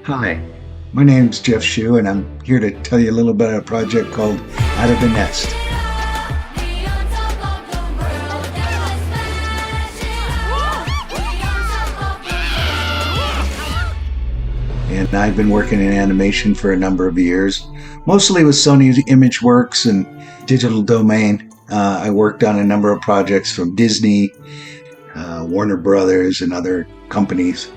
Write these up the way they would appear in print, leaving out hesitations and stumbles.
Hi, my name's Jeff Schu, and I'm here to tell you a little bit about a project called Out of the Nest. And I've been working in animation for a number of years, mostly with Sony ImageWorks and Digital Domain. I worked on a number of projects from Disney, Warner Brothers, and other companies.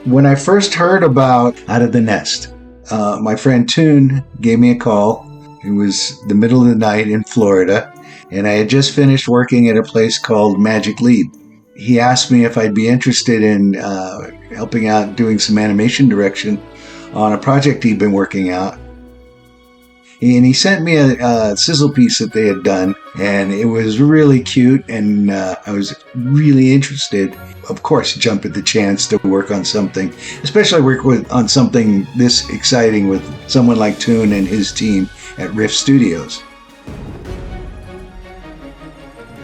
When I first heard about Out of the Nest, my friend Toon gave me a call. It was the middle of the night in Florida, and I had just finished working at a place called Magic Leap. He asked me if I'd be interested in helping out doing some animation direction on a project he'd been working out. And he sent me a sizzle piece that they had done, and it was really cute, and I was really interested. Of course, jump at the chance to work on something, especially on something this exciting with someone like Toon and his team at Riff Studios.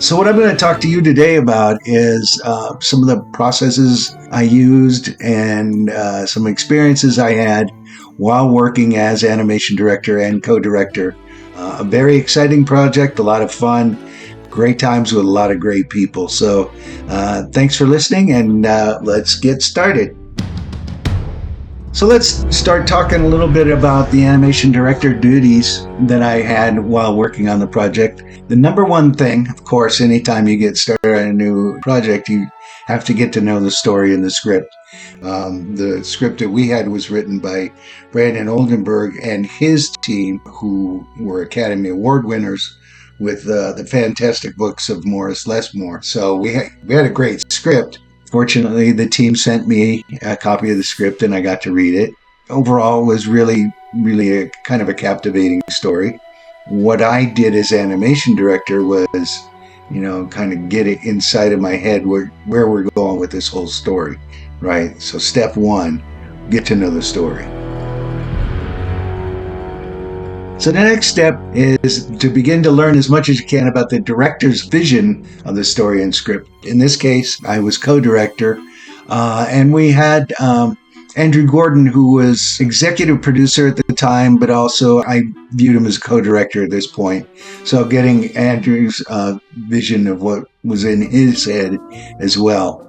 So what I'm going to talk to you today about is some of the processes I used and some experiences I had while working as animation director and co-director. A very exciting project, a lot of fun, great times with a lot of great people. So thanks for listening, and let's get started. So let's start talking a little bit about the animation director duties that I had while working on the project. The number one thing, of course, anytime you get started on a new project, you have to get to know the story and the script. The script that we had was written by Brandon Oldenburg and his team, who were Academy Award winners with the fantastic books of Morris Lesmore. So we had a great script. Fortunately, the team sent me a copy of the script and I got to read it. Overall, it was really a kind of a captivating story. What I did as animation director was, kind of get it inside of my head where we're going with this whole story, right? So step one, get to know the story. So the next step is to begin to learn as much as you can about the director's vision of the story and script. In this case, I was co-director, and we had Andrew Gordon, who was executive producer at the time, but also I viewed him as co-director at this point. So getting Andrew's vision of what was in his head as well.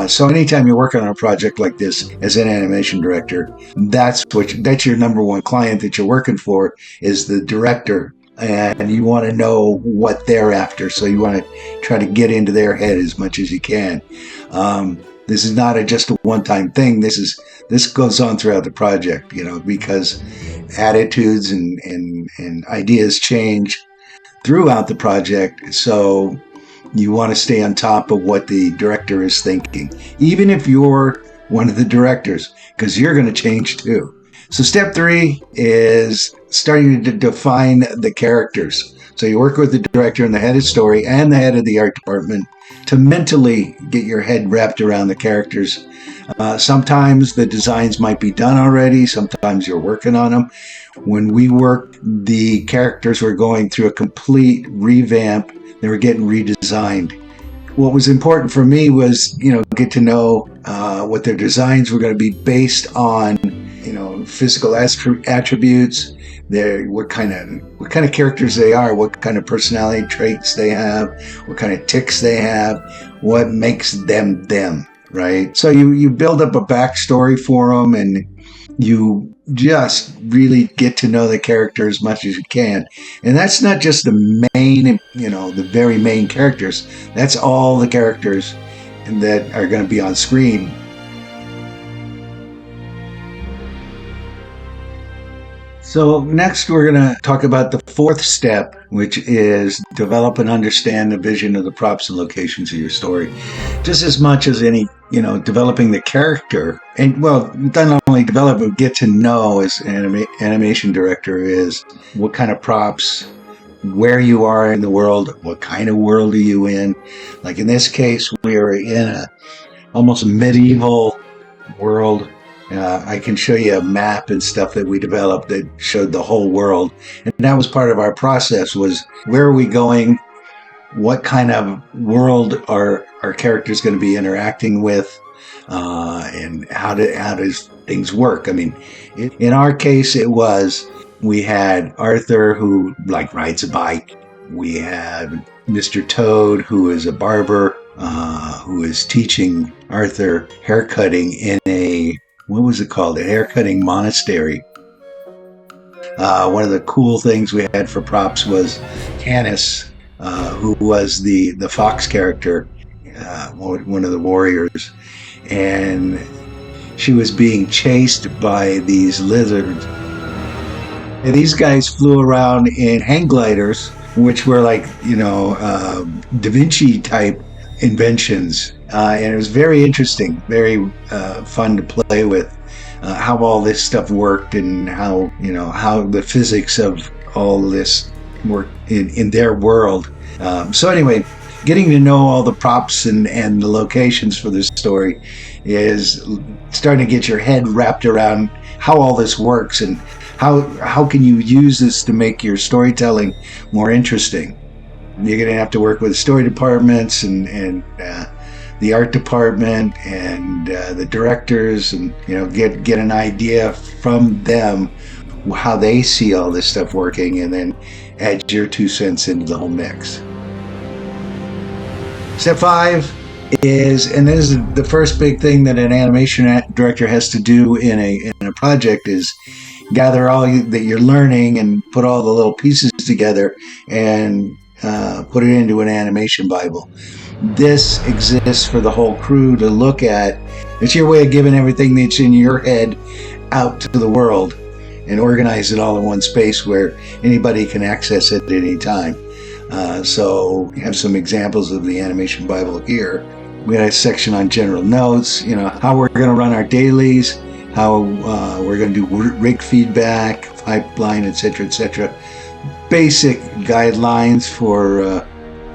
So anytime you work on a project like this as an animation director, that's your number one client that you're working for is the director, and you want to know what they're after. So you want to try to get into their head as much as you can. This is not just a one-time thing. This goes on throughout the project, because attitudes and ideas change throughout the project. So you want to stay on top of what the director is thinking, even if you're one of the directors, because you're going to change too. So step three is starting to define the characters. So you work with the director and the head of story and the head of the art department to mentally get your head wrapped around the characters. Sometimes the designs might be done already. Sometimes you're working on them. When we worked, the characters were going through a complete revamp. They were getting redesigned. What was important for me was, get to know what their designs were going to be based on, physical attributes, what kind of characters they are, what kind of personality traits they have, what kind of tics they have, what makes them them, right? So you build up a backstory for them, and you just really get to know the character as much as you can. And that's not just the main, the very main characters. That's all the characters that are going to be on screen. So next we're going to talk about the fourth step, which is develop and understand the vision of the props and locations of your story. Just as much as any, developing the character. And not only develop, but get to know as an animation director is what kind of props, where you are in the world, what kind of world are you in. Like in this case, we are in a almost medieval world. I can show you a map and stuff that we developed that showed the whole world. And that was part of our process, was where are we going? what kind of world are our characters going to be interacting with, and how does things work. I mean, in our case, we had Arthur, who rides a bike. We had Mr. Toad, who is a barber, who is teaching Arthur haircutting in a haircutting monastery. One of the cool things we had for props was Canis, who was the fox character, one of the warriors, and she was being chased by these lizards. And these guys flew around in hang gliders, which were Da Vinci type inventions, and it was very interesting, very fun to play with. How all this stuff worked and how the physics of all this worked in their world. So anyway, getting to know all the props and the locations for this story is starting to get your head wrapped around how all this works and how can you use this to make your storytelling more interesting. You're going to have to work with story departments and the art department and the directors, and get an idea from them how they see all this stuff working, and then add your 2 cents into the whole mix. Step 5 is, and this is the first big thing that an animation director has to do in a project, is gather all that you're learning and put all the little pieces together and put it into an animation Bible. This exists for the whole crew to look at. It's your way of giving everything that's in your head out to the world and organize it all in one space where anybody can access it at any time. So we have some examples of the animation Bible here. We had a section on general notes, how we're going to run our dailies, how we're going to do rig feedback, pipeline, etc., etc. Basic guidelines for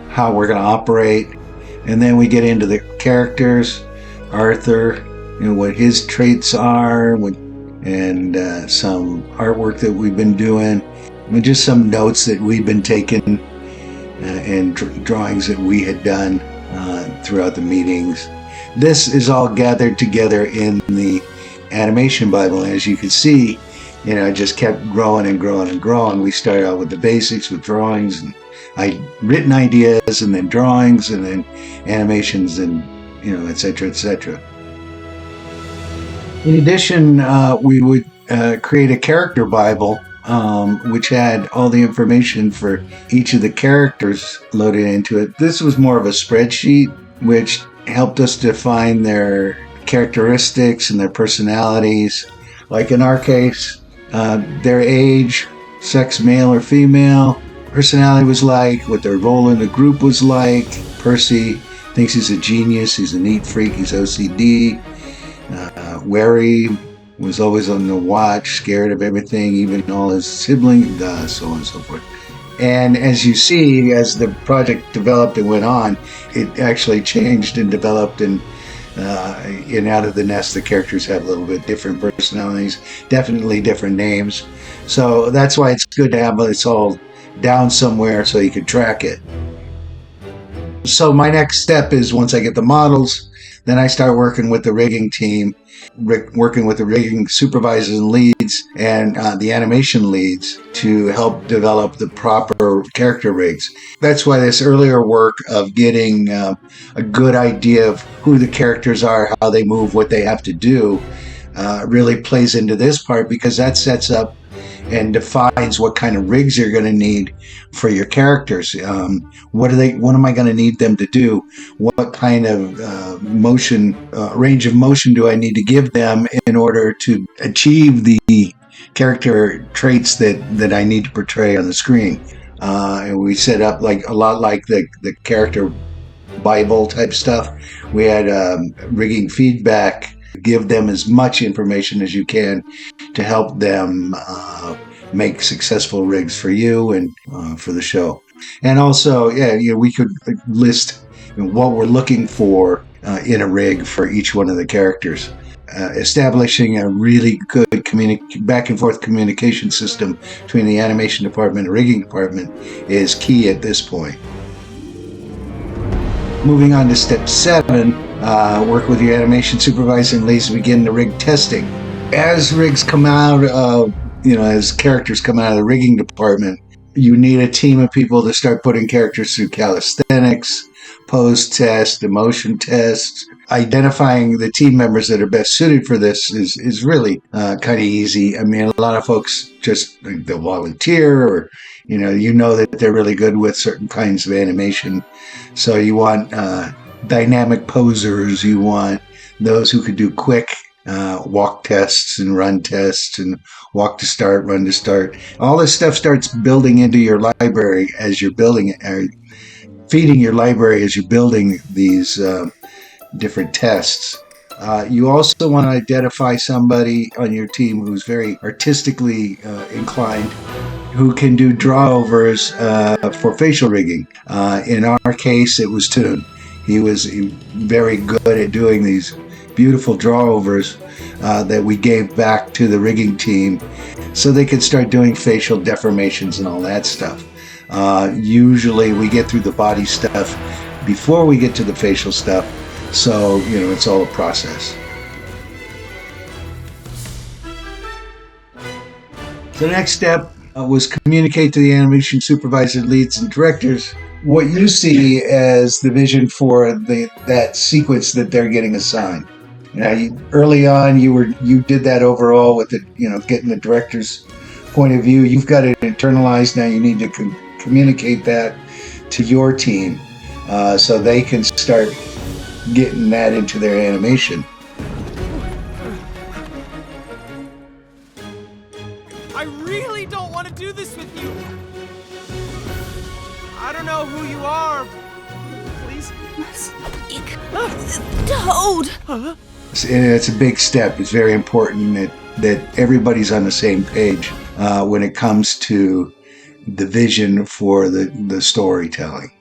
how we're going to operate. And then we get into the characters, Arthur, what his traits are, and some artwork that we've been doing, and just some notes that we've been taking and drawings that we had done throughout the meetings. This is all gathered together in the animation Bible. As you can see, it just kept growing and growing and growing. We started out with the basics, with drawings and written ideas, and then drawings, and then animations, and etc., etc. In addition, we would create a character Bible, which had all the information for each of the characters loaded into it. This was more of a spreadsheet, which helped us define their characteristics and their personalities. Like in our case, their age, sex, male or female, personality was like, what their role in the group was like. Percy thinks he's a genius, he's a neat freak, he's OCD. Wary was always on the watch, scared of everything, even all his siblings, so on and so forth. And as you see, as the project developed and went on, it actually changed and developed, and out of the nest, the characters have a little bit different personalities, definitely different names. So that's why it's good to have this all down somewhere so you can track it. So my next step is, once I get the models, then I start working with the rigging team, working with the rigging supervisors and leads and the animation leads to help develop the proper character rigs. That's why this earlier work of getting a good idea of who the characters are, how they move, what they have to do, really plays into this part, because that sets up and defines what kind of rigs you're going to need for your characters. What am I going to need them to do? What kind of range of motion do I need to give them in order to achieve the character traits that I need to portray on the screen? And we set up a lot like the character Bible type stuff. We had rigging feedback, give them as much information as you can to help them make successful rigs for you and for the show. And also, we could list what we're looking for in a rig for each one of the characters. Establishing a really good back and forth communication system between the animation department and rigging department is key at this point. Moving on to step 7, work with your animation supervisor and leads to begin the rig testing. As rigs come out of, as characters come out of the rigging department, you need a team of people to start putting characters through calisthenics, pose tests, emotion tests. Identifying the team members that are best suited for this is really kind of easy. I mean, a lot of folks just, they'll volunteer, or that they're really good with certain kinds of animation. So you want dynamic posers. You want those who could do quick walk tests and run tests and walk to start, run to start. All this stuff starts building into your library as you're building it, or feeding your library as you're building these different tests. You also want to identify somebody on your team who's very artistically inclined, who can do drawovers for facial rigging. In our case, it was Toon. He was very good at doing these beautiful drawovers that we gave back to the rigging team so they could start doing facial deformations and all that stuff. Usually we get through the body stuff before we get to the facial stuff, so it's all a process. So the next step was communicate to the animation supervisor, leads, and directors what you see as the vision for that sequence that they're getting assigned. Early on, you did that overall with getting the director's point of view. You've got it internalized now. You need to communicate that to your team so they can start getting that into their animation. I really don't want to do this with you. I don't know who you are. Please. Toad! And it's a big step. It's very important that everybody's on the same page when it comes to the vision for the storytelling.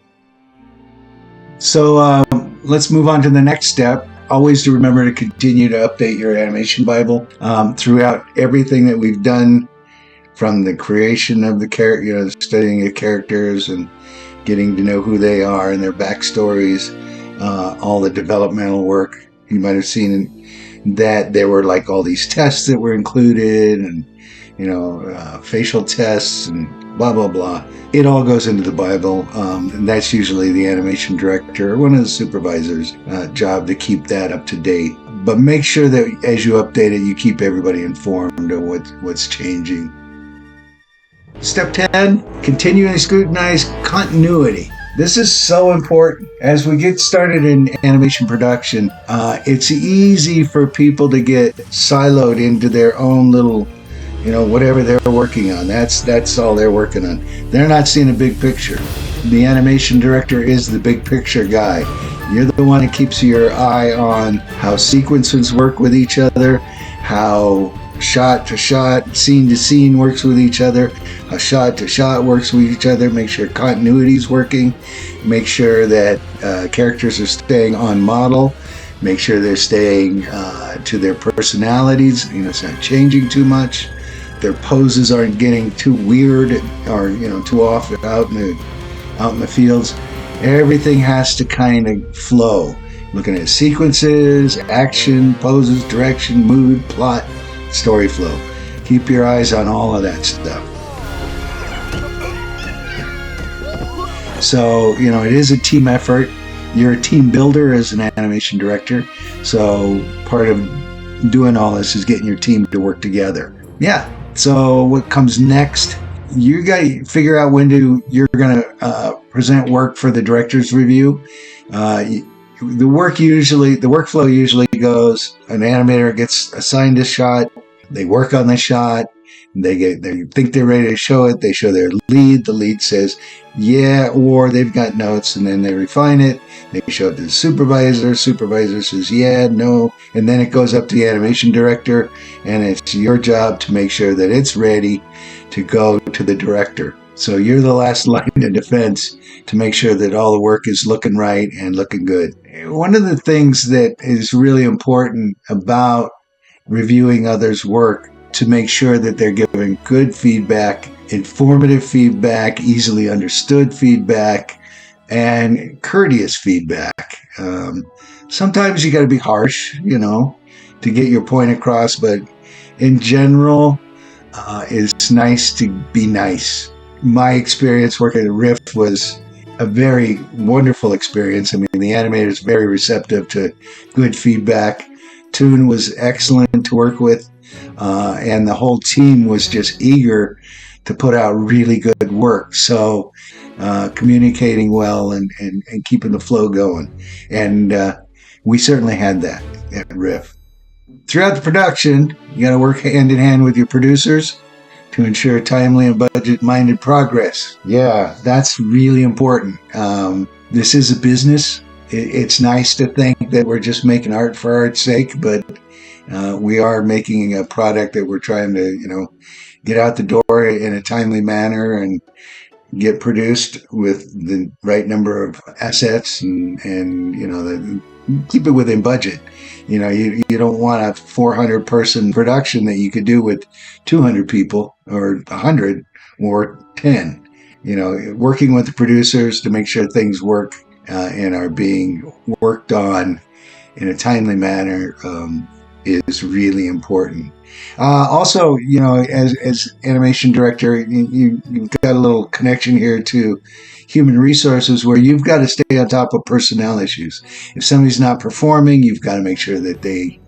So let's move on to the next step. Always to remember to continue to update your animation Bible throughout everything that we've done, from the creation of the character, studying the characters and getting to know who they are and their backstories, all the developmental work. You might have seen that there were like all these tests that were included, and facial tests and blah blah blah. It all goes into the Bible, and that's usually the animation director or one of the supervisors' job to keep that up to date. But make sure that as you update it, you keep everybody informed of what's changing. Step 10, continually scrutinize continuity. This is so important. As we get started in animation production, it's easy for people to get siloed into their own little, whatever they're working on. That's all they're working on. They're not seeing a big picture. The animation director is the big picture guy. You're the one that keeps your eye on how sequences work with each other, how shot to shot, scene to scene works with each other, how shot to shot works with each other. Make sure continuity is working. Make sure that characters are staying on model. Make sure they're staying to their personalities. It's not changing too much. Their poses aren't getting too weird or too off out in the fields. Everything has to kind of flow. Looking at sequences, action, poses, direction, mood, plot, story flow. Keep your eyes on all of that stuff. So, it is a team effort. You're a team builder as an animation director. So part of doing all this is getting your team to work together. Yeah. So what comes next? You got to figure out when you're going to present work for the director's review. The workflow usually goes, an animator gets assigned a shot, they work on the shot, they think they're ready to show it, they show their lead, the lead says yeah, or they've got notes, and then they refine it, they show it to the supervisor says yeah, no, and then it goes up to the animation director, and it's your job to make sure that it's ready to go to the director. So you're the last line of defense to make sure that all the work is looking right and looking good. One of the things that is really important about reviewing others' work to make sure that they're giving good feedback, informative feedback, easily understood feedback, and courteous feedback. Sometimes you got to be harsh, to get your point across, but in general, it's nice to be nice. My experience working at Riff was a very wonderful experience. I mean, the animator is very receptive to good feedback. Toon was excellent to work with, and the whole team was just eager to put out really good work. So communicating well and keeping the flow going. And we certainly had that at Riff. Throughout the production, you got to work hand in hand with your producers to ensure timely and budget-minded progress. Yeah, that's really important. This is a business. It's nice to think that we're just making art for art's sake, but we are making a product that we're trying to, get out the door in a timely manner and get produced with the right number of assets and keep it within budget. You don't want a 400 person production that you could do with 200 people or 100 or 10. Working with the producers to make sure things work and are being worked on in a timely manner is really important. Also, as animation director, you've got a little connection here to human resources where you've got to stay on top of personnel issues. If somebody's not performing, you've got to make sure that they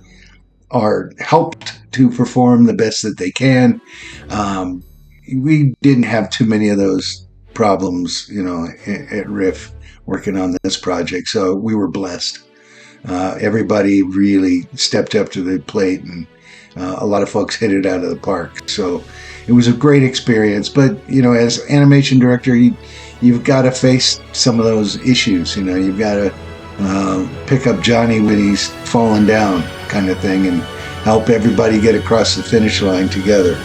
are helped to perform the best that they can. We didn't have too many of those problems, at Riff working on this project, so we were blessed. Everybody really stepped up to the plate, and a lot of folks hit it out of the park. So it was a great experience. But, as animation director, you've got to face some of those issues. You've got to pick up Johnny when he's falling down kind of thing and help everybody get across the finish line together.